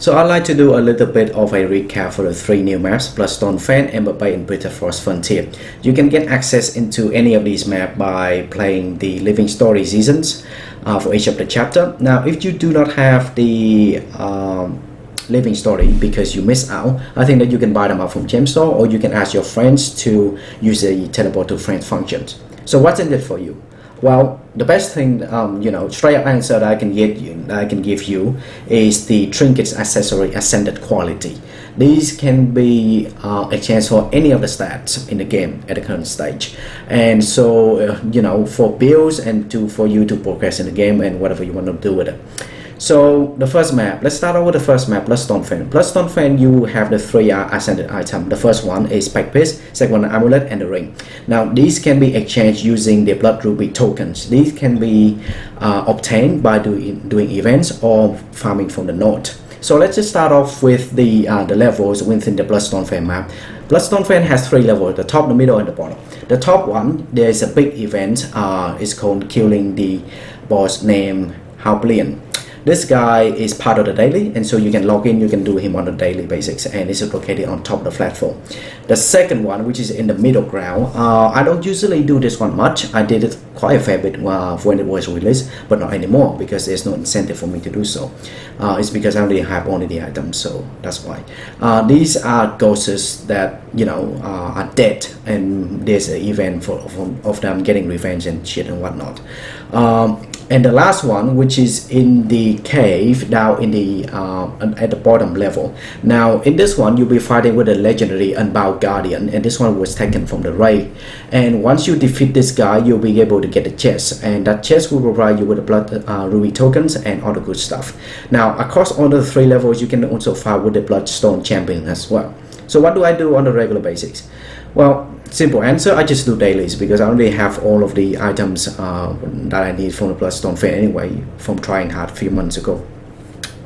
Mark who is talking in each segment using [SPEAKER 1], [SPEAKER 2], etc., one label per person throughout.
[SPEAKER 1] So I'd like to do a little bit of a recap for the 3 new maps: Bloodstone Fen, Ember Bay, and Bitterfrost Frontier. You can get access into any of these maps by playing the Living Story seasons for each of the chapter. Now, if you do not have the Living Story because you miss out, I think that you can buy them up from Gem Store, or you can ask your friends to use the teleport to friends functions. So what's in it for you? Well, the best thing, straight up answer that I can give you is the trinkets accessory ascended quality. These can be exchanged for any of the stats in the game at the current stage, and so for builds and for you to progress in the game and whatever you want to do with it. So the first map, let's start out with the first map, Bloodstone Fen. Bloodstone Fen, you have the 3 ascended items. The first one is Pack Piece, second one Amulet, and the Ring. Now these can be exchanged using the Blood Ruby tokens. These can be obtained by doing events or farming from the node. So let's just start off with the levels within the Bloodstone Fen map. Bloodstone Fen has 3 levels: the top, the middle, and the bottom. The top one, there is a big event. It's called killing the boss named Howblian. This guy is part of the daily, and so you can log in, you can do him on a daily basis, and it's located on top of the platform. The second one, which is in the middle ground, I don't usually do this one much. I did it quite a fair bit when it was released, but not anymore because there's no incentive for me to do so. It's because I only have only the items, so that's why. These are ghosts that are dead, and there's an event of them getting revenge and shit and whatnot. And the last one, which is in the cave down in the at the bottom level. Now in this one you'll be fighting with a legendary Unbound Guardian, and this one was taken from the raid. And once you defeat this guy, you'll be able to get a chest, and that chest will provide you with the blood ruby tokens and all the good stuff. Now across all the 3 levels, you can also fight with the Bloodstone champion as well. So what do I do on a regular basis? Well, simple answer, I just do dailies because I already have all of the items that I need from the Bloodstone Fen anyway, from trying hard a few months ago.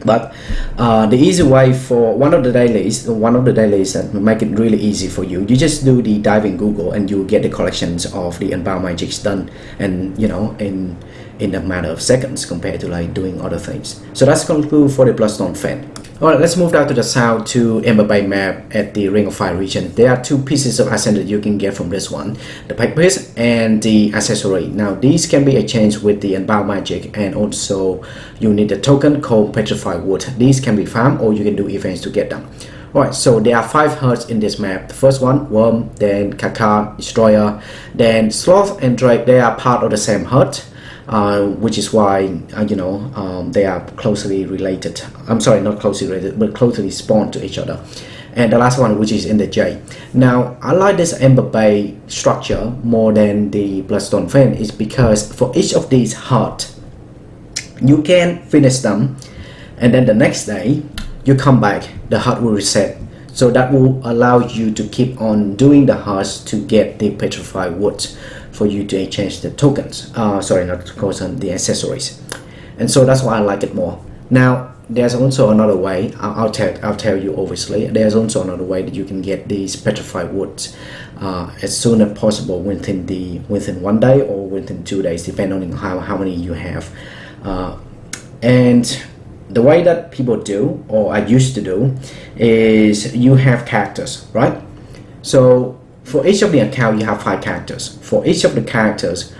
[SPEAKER 1] But the easy way for one of the dailies that make it really easy for you, you just do the dive in Google and you get the collections of the Unbound Magics done, and in a matter of seconds compared to like doing other things. So that's conclude for the Bloodstone Fen. Alright, let's move down to the south to Ember Bay map at the Ring of Fire region. There are 2 pieces of ascended you can get from this one: the Pack Piece and the accessory. Now these can be exchanged with the Unbound Magic, and also you need a token called Pertrified Wood. These can be farmed or you can do events to get them. Alright, so there are 5 herds in this map. The first one, Worm, then Kaka, Destroyer, then Sloth and Drake. They are part of the same herd. Which is why they are closely related. I'm sorry, not closely related, but closely spawned to each other. And the last one, which is in the J. Now I like this Ember Bay structure more than the Bloodstone Fen, is because for each of these hearts you can finish them, and then the next day you come back, the heart will reset. So that will allow you to keep on doing the hearts to get the Petrified Woods for you to exchange the tokens. Sorry, not the tokens, the accessories. And so that's why I like it more. Now there's also another way. I'll tell you obviously. There's also another way that you can get these Petrified Woods as soon as possible within 1 day or within 2 days, depending on how many you have. And the way that people do, or I used to do, is you have characters, right? So for each of the account you have 5 characters. For each of the characters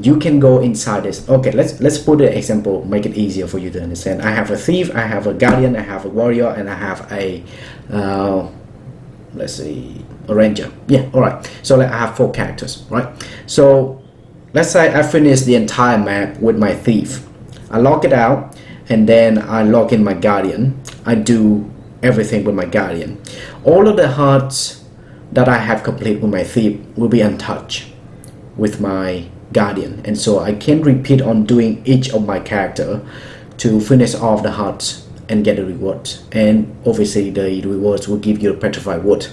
[SPEAKER 1] you can go inside this. Okay, let's put an example, make it easier for you to understand. I have a thief, I have a guardian, I have a warrior, and I have a let's see, a ranger. Yeah, all right. So I have 4 characters, right? So let's say I finish the entire map with my thief. I log it out, and then I log in my guardian. I do everything with my guardian. All of the hearts that I have complete with my thief will be untouched with my guardian, and so I can repeat on doing each of my character to finish off the hearts and get the rewards. And obviously the rewards will give you a Petrified Wood,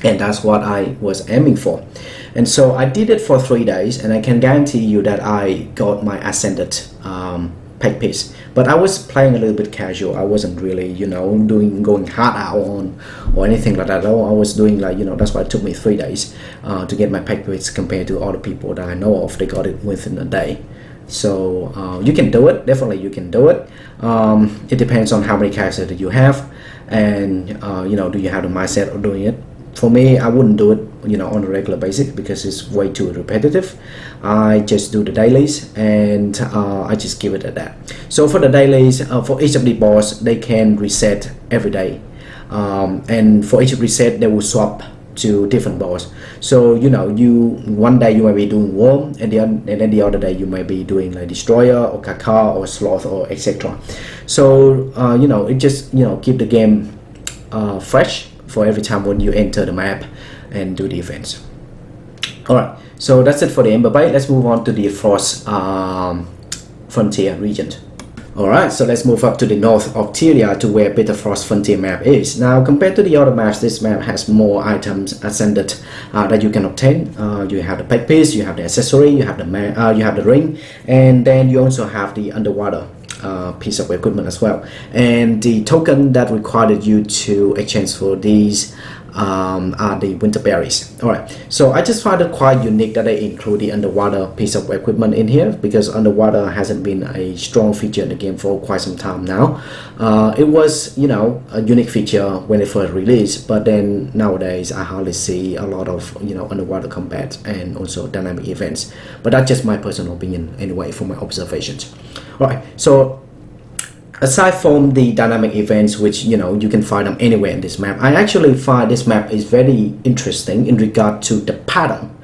[SPEAKER 1] and that's what I was aiming for. And so I did it for 3 days, and I can guarantee you that I got my ascended Pack Piece. But I was playing a little bit casual. I wasn't really going hard out on or anything like that. I was doing like that's why it took me 3 days to get my Pack Piece compared to other people that I know of. They got it within a day. So you can do it, definitely you can do it. It depends on how many characters that you have, and you know, do you have the mindset of doing it. For me, I wouldn't do it, you know, on a regular basis because it's way too repetitive. I just do the dailies, and I just give it at that. So for the dailies, for each of the boss, they can reset every day, and for each reset they will swap to different boss. So you know, one day you might be doing worm, and then the other day you might be doing like destroyer or kaka or sloth or etc. So you know, it just, you know, keep the game fresh for every time when you enter the map and do the events. Alright, so that's it for the Ember Bay. Let's move on to the Frost Frontier region. Alright, so let's move up to the north of Tyria to where Bitterfrost Frontier map is. Now, compared to the other maps, this map has more items ascended that you can obtain. You have the pet piece, you have the accessory, you have the ring, and then you also have the underwater piece of equipment as well. And the token that required you to exchange for these are the Winterberries. Alright, so I just find it quite unique that they include the underwater piece of equipment in here, because underwater hasn't been a strong feature in the game for quite some time now. It was, you know, a unique feature when it first released, but then nowadays I hardly see a lot of, you know, underwater combat and also dynamic events. But that's just my personal opinion anyway, from my observations. Alright, so aside from the dynamic events, which, you know, you can find them anywhere in this map, I actually find this map is very interesting in regard to the pattern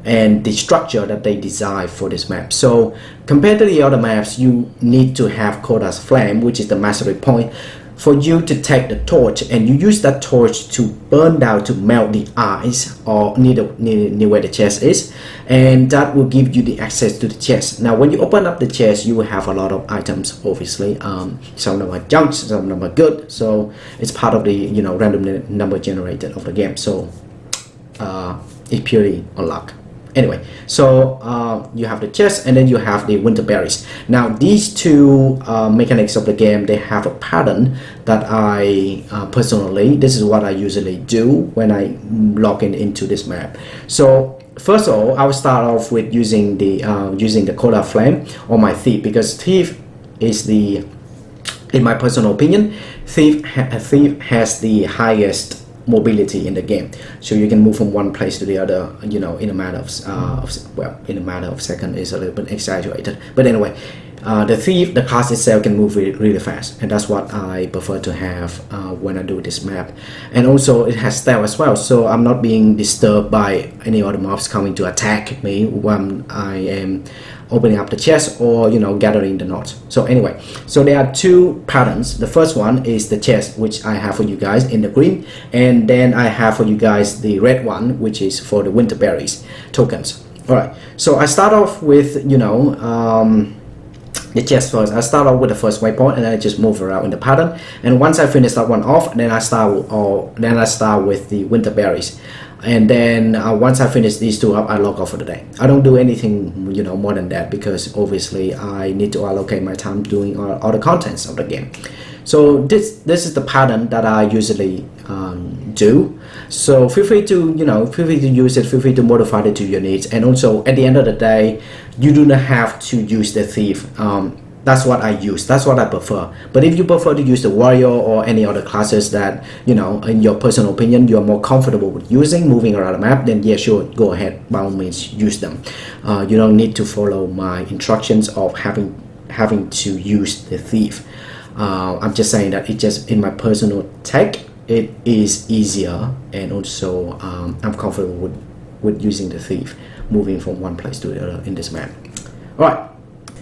[SPEAKER 1] and the structure that they designed for this map. So compared to the other maps, you need to have Koda's Flame, which is the mastery point, for you to take the torch, and you use that torch to burn down, to melt the ice or near where the chest is, and that will give you the access to the chest. Now when you open up the chest, you will have a lot of items, obviously. Some of them are junk, some of them are good, so it's part of the, you know, random number generated of the game. So it's purely on luck. Anyway, so you have the chest, and then you have the Winterberries. Now these two mechanics of the game, they have a pattern that I personally, this is what I usually do when I log into this map. So first of all, I will start off with using the Koda Flame on my thief, because thief is the, in my personal opinion, thief has the highest mobility in the game, so you can move from one place to the other, you know, in a matter of well, in a matter of second is a little bit exaggerated, but anyway, the thief, the class itself, can move really fast, and that's what I prefer to have when I do this map. And also it has stealth as well, so I'm not being disturbed by any other mobs coming to attack me when I am opening up the chest or, you know, gathering the knots. So anyway, so there are two patterns. The first one is the chest, which I have for you guys in the green, and then I have for you guys the red one, which is for the Winterberries tokens. Alright, so I start off with, you know, the chest first. I start off with the first waypoint, and then I just move around in the pattern, and once I finish that one off, then I start with the Winterberries. And then once I finish these two up, I log off for the day. I don't do anything, you know, more than that, because obviously I need to allocate my time doing all the contents of the game. So this is the pattern that I usually do. So feel free to, you know, feel free to use it, feel free to modify it to your needs. And also at the end of the day, you do not have to use the thief. That's what I use, that's what I prefer. But if you prefer to use the warrior or any other classes that, you know, in your personal opinion, you're more comfortable with using, moving around the map, then yeah, sure, go ahead, by all means, use them. You don't need to follow my instructions of having to use the thief. I'm just saying that it just, in my personal take, it is easier, and also I'm comfortable with using the thief, moving from one place to the other in this map. Alright.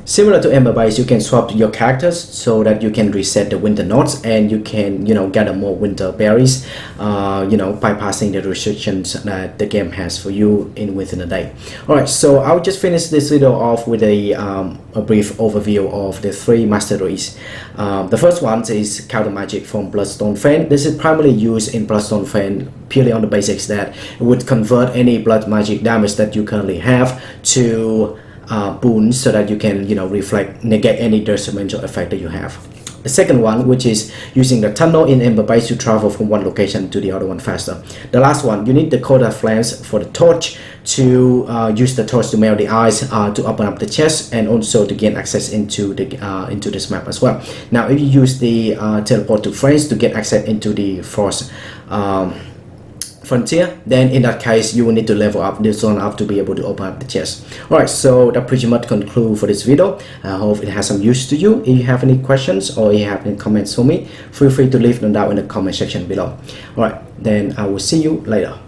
[SPEAKER 1] Similar to Ember Bay, you can swap your characters so that you can reset the winter nodes, and you can, you know, gather more winter berries, you know, bypassing the restrictions that the game has for you within a day. Alright, so I'll just finish this video off with a brief overview of the three masteries. The first one is Counter Magic from Bloodstone Fen. This is primarily used in Bloodstone Fen purely on the basics that it would convert any blood magic damage that you currently have to boons, so that you can, you know, negate any detrimental effect that you have. The second one, which is using the tunnel in Ember Bay to travel from one location to the other one faster. The last one, you need the Koda Flames for the torch to use the torch to melt the ice to open up the chest, and also to gain access into this map as well. Now if you use the teleport to friends to get access into the frost frontier, then in that case you will need to level up this one up to be able to open up the chest. Alright, so that pretty much concludes for this video. I hope it has some use to you. If you have any questions or you have any comments for me, feel free to leave them down in the comment section below. Alright, then I will see you later.